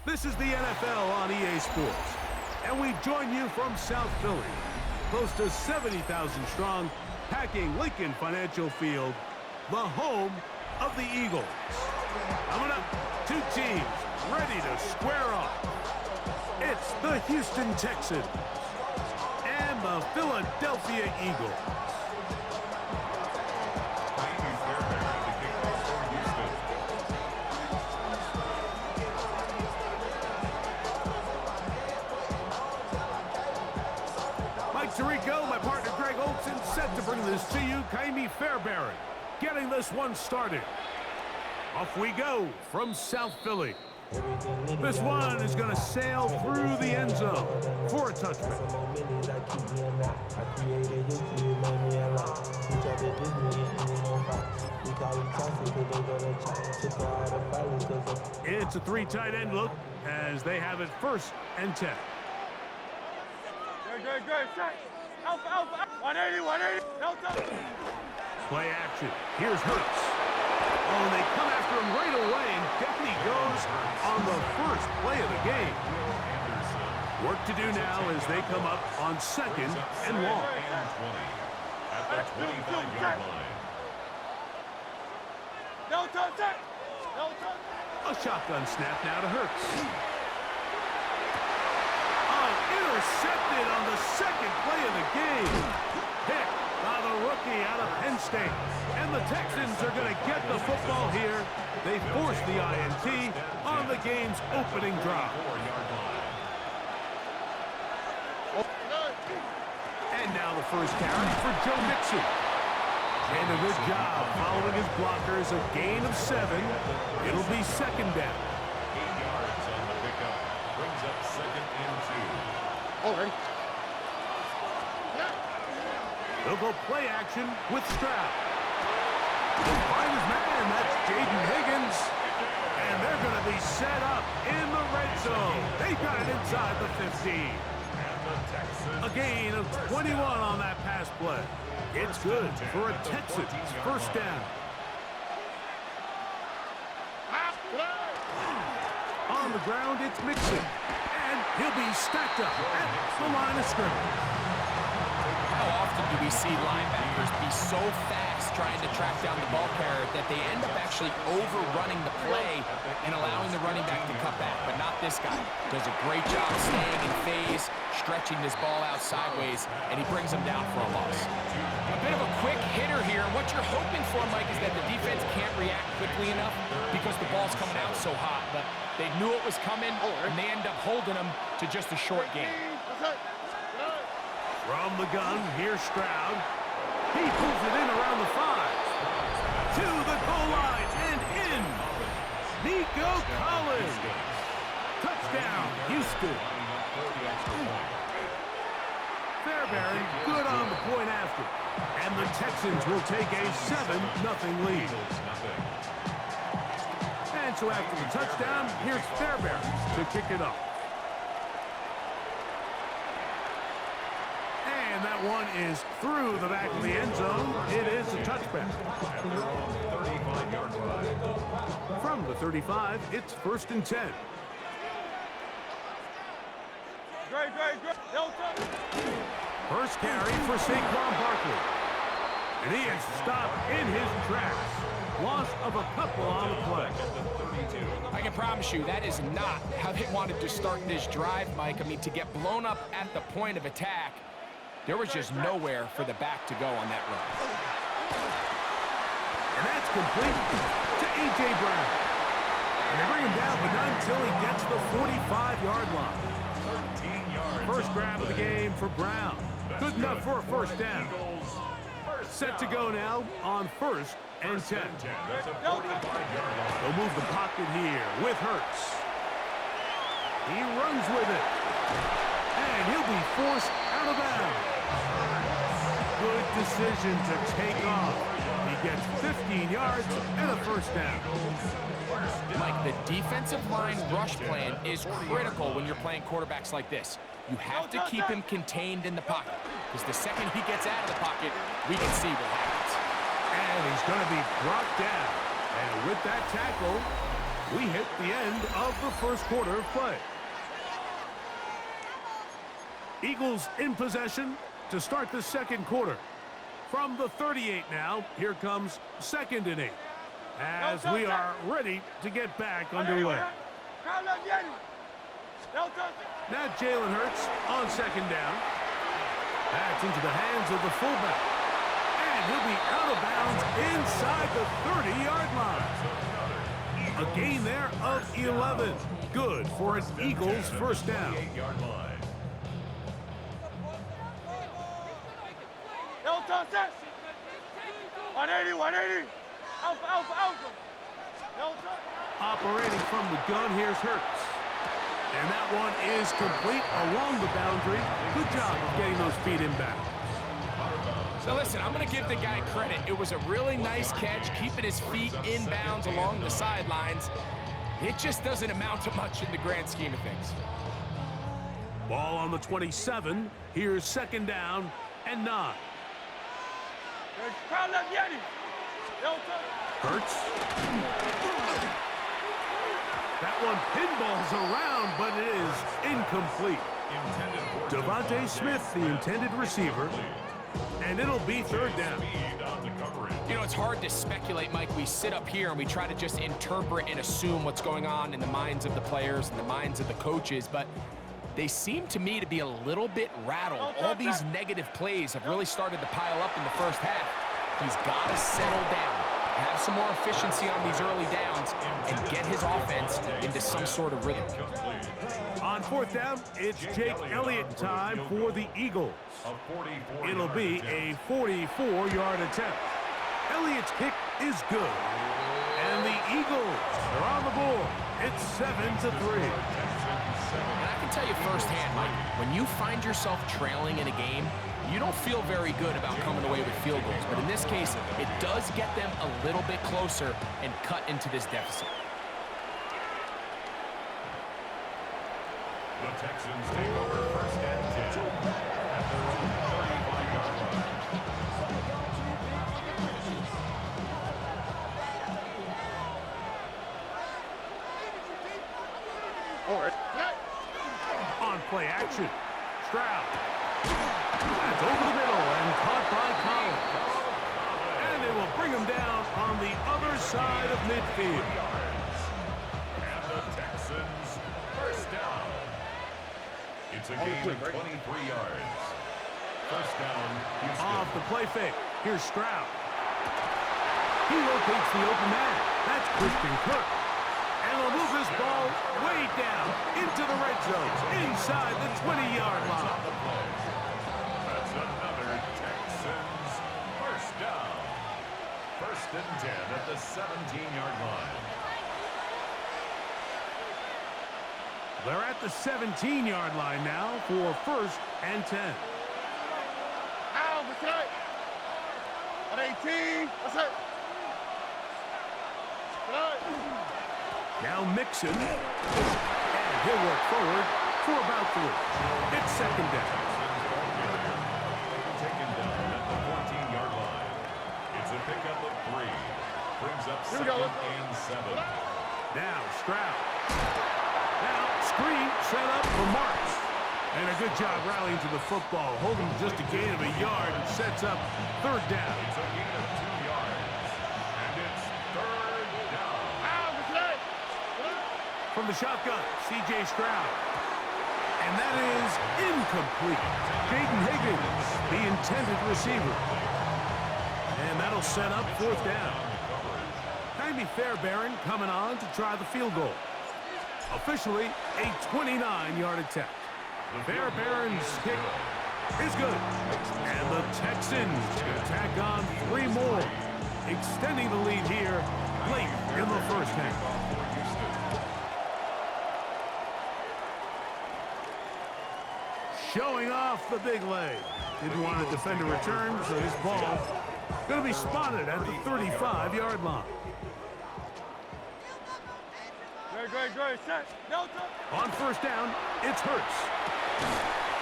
This is the NFL on EA Sports, and we join you from South Philly, close to 70,000 strong, packing Lincoln Financial Field, the home of the Eagles. Coming up, two teams ready to square off. It's the Houston Texans and the Philadelphia Eagles. Tarico, my partner Greg Olson, set to bring this to you. Kaimi Fairbairn getting this one started. Off we go from South Philly. This one is going to sail through the end zone for a touchback. It's a three tight end look as they have it 1st and 10. Good. Alpha. 180. Delta. Play action. Here's Hurts. Oh, and they come after him right away, and down he goes on the first play of the game. Work to do now as they come up on 2nd and long. At the 25-yard line. Delta. A shotgun snap now to Hurts. Intercepted on the 2nd play of the game. Picked by the rookie out of Penn State. And the Texans are going to get the football here. They force the INT on the game's opening drive. And now the first carry for Joe Mixon. And a good job following his blockers, a gain of 7. It'll be 2nd down. 8 yards on the pickup. Brings up 2nd and 2. Already. They'll go play action with Stroud. He'll find his man, that's Jaden Higgins. And they're going to be set up in the red zone. They got it inside the 15. A gain of 21 on that pass play. It's good for a Texans 1st down. On the ground, it's Mixon. He'll be stacked up at the line of scrimmage. How often do we see linebackers be so fast trying to track down the ball carrier that they end up actually overrunning the play and allowing the running back to cut back? But not this guy. Does a great job staying in phase, stretching this ball out sideways, and he brings him down for a loss. A bit of a quick hitter here. What you're hoping for, Mike, is that the defense can't react quickly enough because the ball's coming out so hot. But they knew it was coming, and they end up holding him to just a short game. From the gun, here's Stroud. He pulls it in around the 5. To the goal line and in. Nico Collins. Touchdown, Houston. Fairbairn good on the point after. And the Texans will take a 7-0 lead. And so after the touchdown, here's Fairbairn to kick it off. And that one is through the back of the end zone. It is a touchback. From the 35, it's 1st and 10. Great. Delta. First carry for Saquon Barkley. And he is stopped in his tracks. Loss of a couple on the play. I can promise you that is not how they wanted to start this drive, Mike. I mean, to get blown up at the point of attack, there was just nowhere for the back to go on that run. And that's complete to A.J. Brown. And they bring him down, but not until he gets the 45-yard line. 13 yards. First grab of the game for Brown. Good enough for a 1st down. Set to go now on 1st and 10. They'll move the pocket here with Hurts. He runs with it. And he'll be forced out of bounds. Good decision to take off. He gets 15 yards and a 1st down. Mike, the defensive line rush plan is critical when you're playing quarterbacks like this. You have to keep him contained in the pocket, because the second he gets out of the pocket, we can see what happens. And he's going to be brought down. And with that tackle, We hit the end of the first quarter of play. Eagles in possession to start the second quarter. From the 38 now, here comes 2nd and 8. As we are ready to get back underway. Now Jalen Hurts on 2nd down. That's into the hands of the fullback. And he'll be out of bounds inside the 30-yard line. A gain there of 11. Good for an Eagles first down. 180, 180. Alpha, alpha, alpha. Operating from the gun, here's Hurts. And that one is complete along the boundary. Good job of getting those feet inbound. So listen, I'm going to give the guy credit. It was a really nice catch, keeping his feet inbounds along the sidelines. It just doesn't amount to much in the grand scheme of things. Ball on the 27. Here's 2nd down and 9. Hurts. That one pinballs around, but it is incomplete. Devontae Smith, the intended receiver, and it'll be 3rd down. You know, it's hard to speculate, Mike. We sit up here and we try to just interpret and assume what's going on in the minds of the players and the minds of the coaches, but they seem to me to be a little bit rattled. All these negative plays have really started to pile up in the first half. He's got to settle down, have some more efficiency on these early downs, and get his offense into some sort of rhythm. On 4th down, it's Jake Elliott time for the Eagles. It'll be a 44-yard attempt. Elliott's kick is good. And the Eagles are on the board. It's 7-3. And I can tell you firsthand, Mike, when you find yourself trailing in a game, you don't feel very good about coming away with field goals. But in this case, it does get them a little bit closer and cut into this deficit. The Texans take over 1st and 10 at their own 35-yard line. On play action, Stroud. That's over the middle and caught by Collins. And they will bring him down on the other side of midfield. And the Texans first down. It's a gain of 23 yards. First down, Houston. Off the play fake. Here's Stroud. He locates the open man. That's Christian Kirk. And will move this ball way down into the red zone, inside the 20-yard line. That's another Texans first down. 1st and 10 at the 17-yard line. They're at the 17-yard line now for 1st and 10. Ow, what's that? 118. What's that? Now Mixon. And he'll work forward for about 3. It's 2nd down. Taken down at the 14-yard line. It's a pickup of 3. Brings up 2nd and 7. Now Stroud. Now screen set up for Marks. And a good job rallying to the football. Holding just a gain of a yard and sets up 3rd down. It's a gain of 2 yards. And it's 3rd down. From the shotgun, C.J. Stroud. And that is incomplete. Jaden Higgins, the intended receiver. And that'll set up 4th down. Jaime Fairbairn coming on to try the field goal. Officially a 29-yard attempt. Fairbairn's kick is good. And the Texans can tack on 3 more, extending the lead here late in the first half. Showing off the big leg. Didn't want to defend a return, so his ball going to be spotted at the 35-yard line. Great, set. Delta. On 1st down, it's Hurts.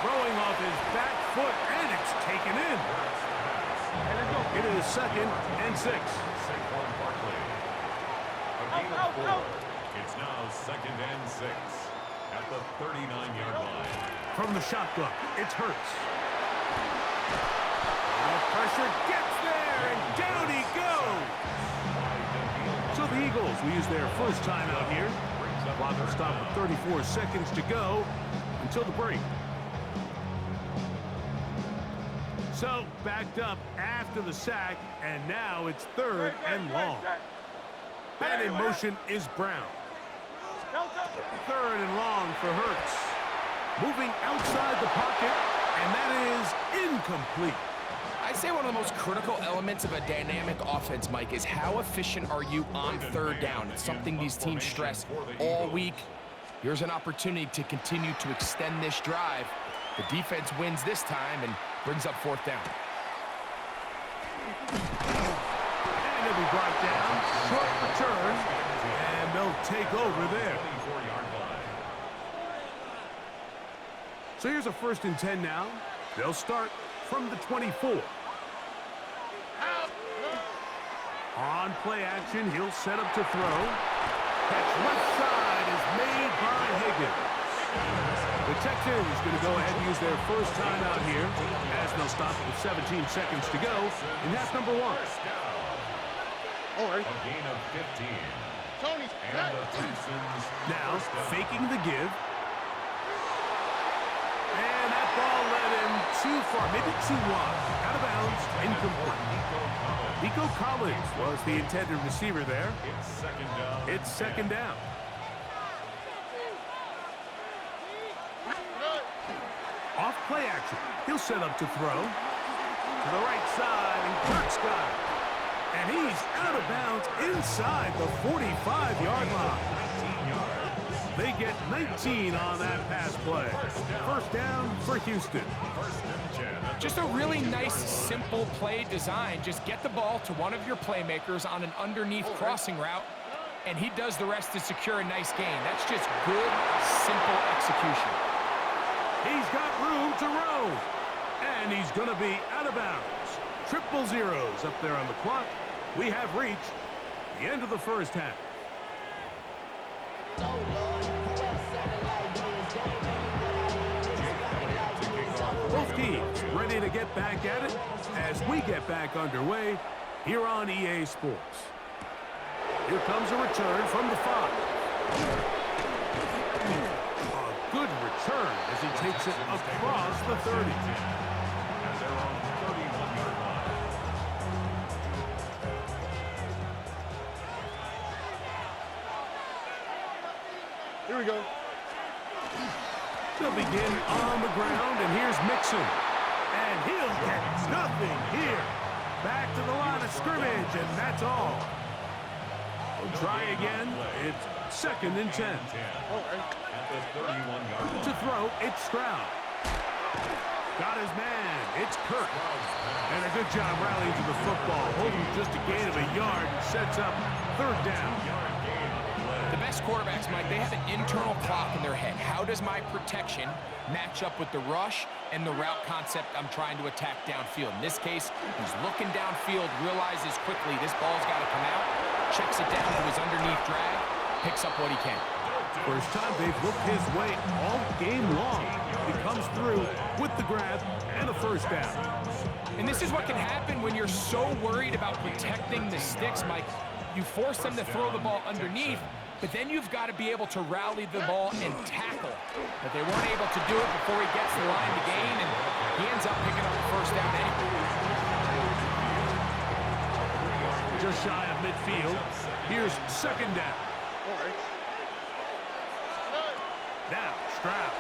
Throwing off his back foot, and it's taken in. It is 2nd and 6. Out. It's now 2nd and 6 at the 39-yard line. From the shotgun, it's Hurts. The pressure gets there, and down he goes. So the Eagles will use their first timeout here. Clock will stop with 34 seconds to go until the break. So backed up after the sack, and now it's 3rd and long. And in motion is Brown. 3rd and long for Hurts. Moving outside the pocket, and that is incomplete. I'd say one of the most critical elements of a dynamic offense, Mike, is how efficient are you on 3rd down. It's something these teams stress all week. Here's an opportunity to continue to extend this drive. The defense wins this time and brings up 4th down. And it'll be brought down. Short return. And they'll take over there. So here's a 1st and 10 now. They'll start from the 24. On play action, he'll set up to throw. Catch left side is made by Higgins. The Texans going to go ahead and use their first timeout here as they'll stop with 17 seconds to go in half number 1. All right. A gain of 15. Tony's And the Texans Now faking the give. And that ball led him too far, maybe too wide. Out of bounds, incomplete. Nico Collins was the intended receiver there. It's 2nd down. Off play action. He'll set up to throw. To the right side, and Kirk's got it. And he's out of bounds inside the 45-yard line. They get 19 on that pass play. 1st down for Houston. Just a really nice, simple play design. Just get the ball to one of your playmakers on an underneath crossing route, and he does the rest to secure a nice gain. That's just good, simple execution. He's got room to roam. And he's going to be out of bounds. 0-0 up there on the clock. We have reached the end of the 1st half. Both teams ready to get back at it as we get back underway here on EA Sports. Here comes a return from the 5. A good return as he takes it across the 30. And they're on the 31-yard line. Here we go. They'll begin on the ground, and here's Mixon. And he'll get nothing here. Back to the line of scrimmage, and that's all. We'll try again. It's 2nd and 10. All right. At the 31-yard line. To throw, it's Stroud. Got his man. It's Kirk. And a good job rallying to the football. Holding just a gain of a yard and sets up 3rd down. The best quarterbacks, Mike, they have an internal clock in their head. How does my protection match up with the rush and the route concept I'm trying to attack downfield? In this case, he's looking downfield, realizes quickly this ball's got to come out, checks it down to his underneath drag, picks up what he can. First time they've looked his way all game long. He comes through with the grab and a 1st down. And this is what can happen when you're so worried about protecting the sticks, Mike. You force them to throw the ball underneath, but then you've got to be able to rally the ball and tackle. But they weren't able to do it before he gets the line to gain, and he ends up picking up the 1st down anyway. Just shy of midfield. Here's 2nd down. All right. Now, Stroud.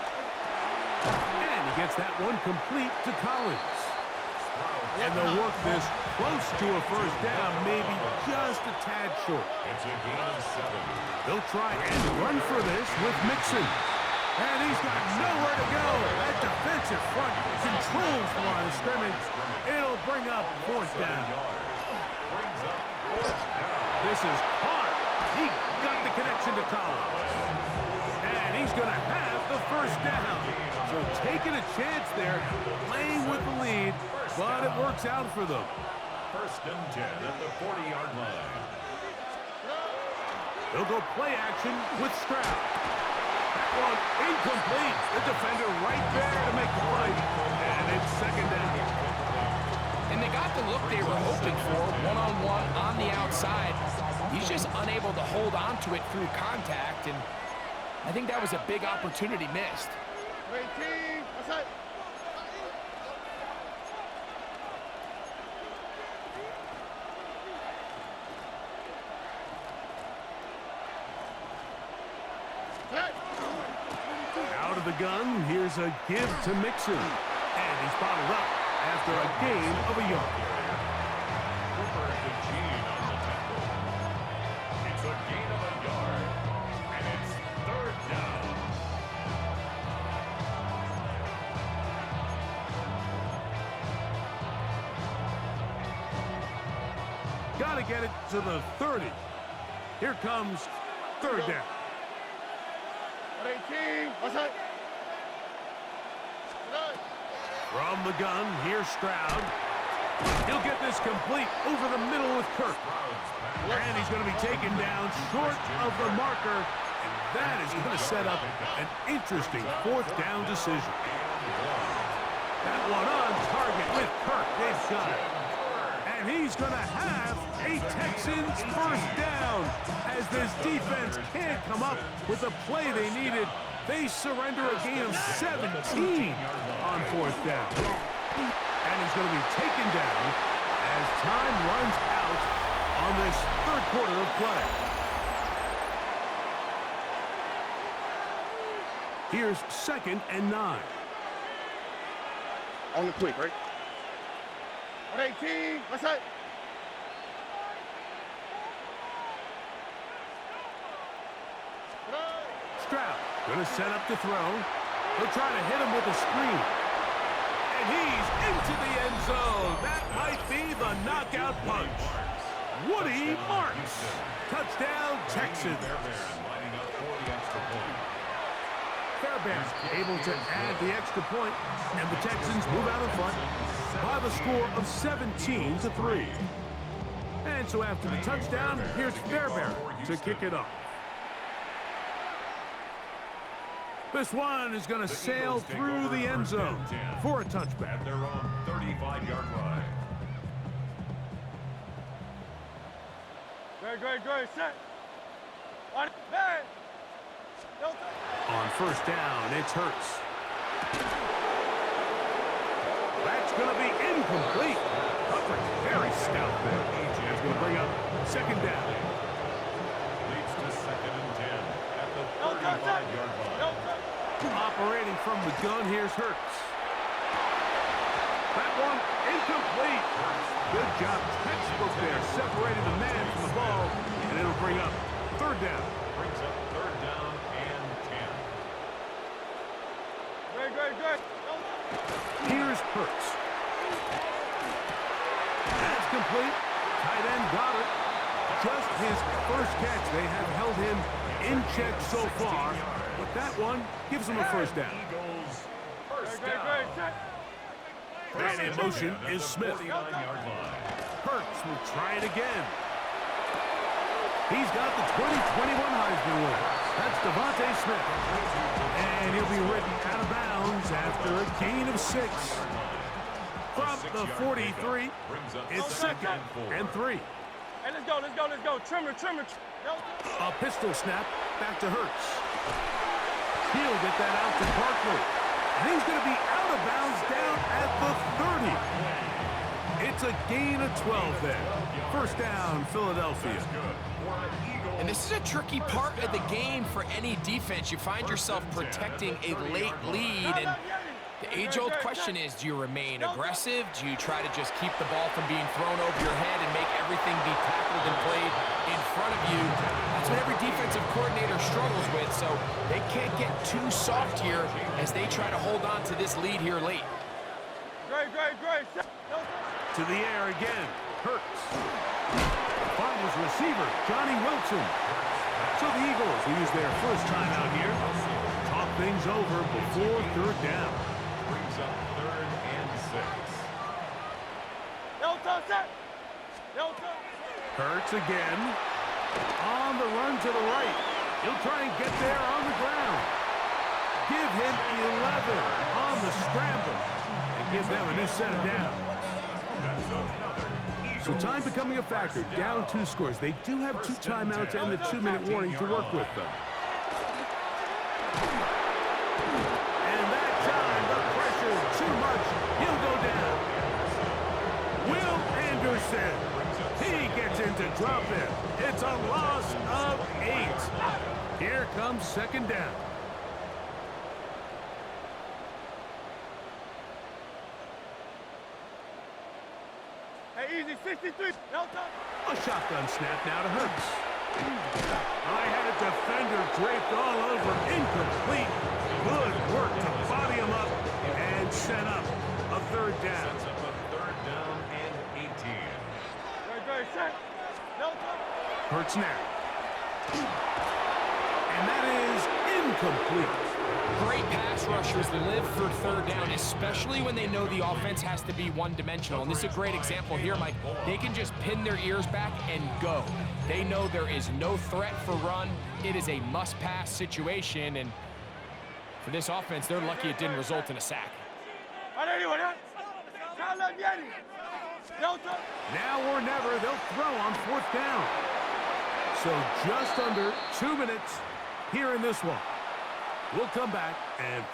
And he gets that one complete to Collins. And they'll work this close to a 1st down, maybe just a tad short. It's a gain of 7. They'll try and run for this with Mixon. And he's got nowhere to go. That defensive front controls the line of scrimmage. It'll bring up 4th down. This is hard. He got the connection to Collins. And he's going to have the 1st down. So taking a chance there, playing with the lead, but it works out for them. 1st and 10 at the 40-yard line. He'll go play action with Stroud. That one incomplete. The defender right there to make the play. And it's second down. And they got the look they were hoping for, one-on-one on the outside. He's just unable to hold on to it through contact, and I think that was a big opportunity missed. Out of the gun, here's a give to Mixon. And he's bottled up after a gain of a yard. Cooper the gain on the tackle. It's a gain of a yard, and it's third down. Got to get it to the 30. Here comes third down. 18. What's that? From the gun, here's Stroud. He'll get this complete over the middle with Kirk. And he's going to be taken down short of the marker. And that is going to set up an interesting fourth down decision. That one on target with Kirk. They've got it. And he's going to have a Texans first down. As this defense can't come up with the play they needed, they surrender a gain of 17 on fourth down. And he's going to be taken down as time runs out on this third quarter of play. Here's 2nd and 9. On the quick, right? 18. What's that? Stroud going to set up to throw. He'll try to hit him with a screen. And he's into the end zone. That might be the knockout punch. Woody Marks. Touchdown, Texans. Fairbairn able to add the extra point, and the Texans move out in front by the score of 17-3. And so after the touchdown, here's Fairbairn to kick it off. This one is going to sail through the end zone for a touchback. At their own 35-yard line. Great. Set. On man. On first down, it's Hurts. That's going to be incomplete. Coverage very stout there. That's going to bring up second down. Leads to 2nd and 10 at the 35-yard line. Operating from the gun, here's Hurts. That one incomplete. Good job, textbook there, separating the man from the ball, and it'll bring up third down. Brings up third down and 10. Great. Here's Hurts. That's complete. Tight end got it. Just his first catch. They have held him in check so far, but that one gives him a first down. Eagles first Great. down. And in motion is Smith. 49-yard line. Hurts will try it again. He's got the 2021 Heisman winner. That's Devontae Smith. And he'll be ridden out of bounds after a gain of 6. From the 43, it's 2nd and 3. Hey, let's go. Trimmer. A pistol snap back to Hurts. He'll get that out to Barkley. And he's going to be out of bounds down at the 30. It's a gain of 12 there. First down, Philadelphia. And this is a tricky part of the game for any defense. You find yourself protecting a late lead, and the age-old question is, do you remain aggressive? Do you try to just keep the ball from being thrown over your head and make everything be tackled and played in front of you? That's what every defensive coordinator struggles with, so they can't get too soft here as they try to hold on to this lead here late. Great. To the air again. Hurts. Find his receiver, Johnny Wilson. So the Eagles use their first time out here. Talk things over before third down. Brings up 3rd and 6. Set. Hurts again. On the run to the right. He'll try and get there on the ground. Give him 11 on the scramble. And give them a new set of downs. So time becoming a factor. Down 2 scores. They do have 2 timeouts and the 2-minute warning to work with them. And that time, the pressure is too much. He'll go down. Will Anderson. He gets into drop it. It's a loss of 8. Here comes second down. Hey, easy, 63. No time. A shotgun snap now to Hurts. I had a defender draped all over. Incomplete. Good work to body him up and set up a third down. Sets up a third down and 18. Very set. No time. Hurts now. And that is incomplete. Great pass rushers live for third down, especially when they know the offense has to be one-dimensional. And this is a great example here, Mike. They can just pin their ears back and go. They know there is no threat for run. It is a must-pass situation, and for this offense, they're lucky it didn't result in a sack. Now or never, they'll throw on 4th down. So just under 2 minutes here in this one. We'll come back and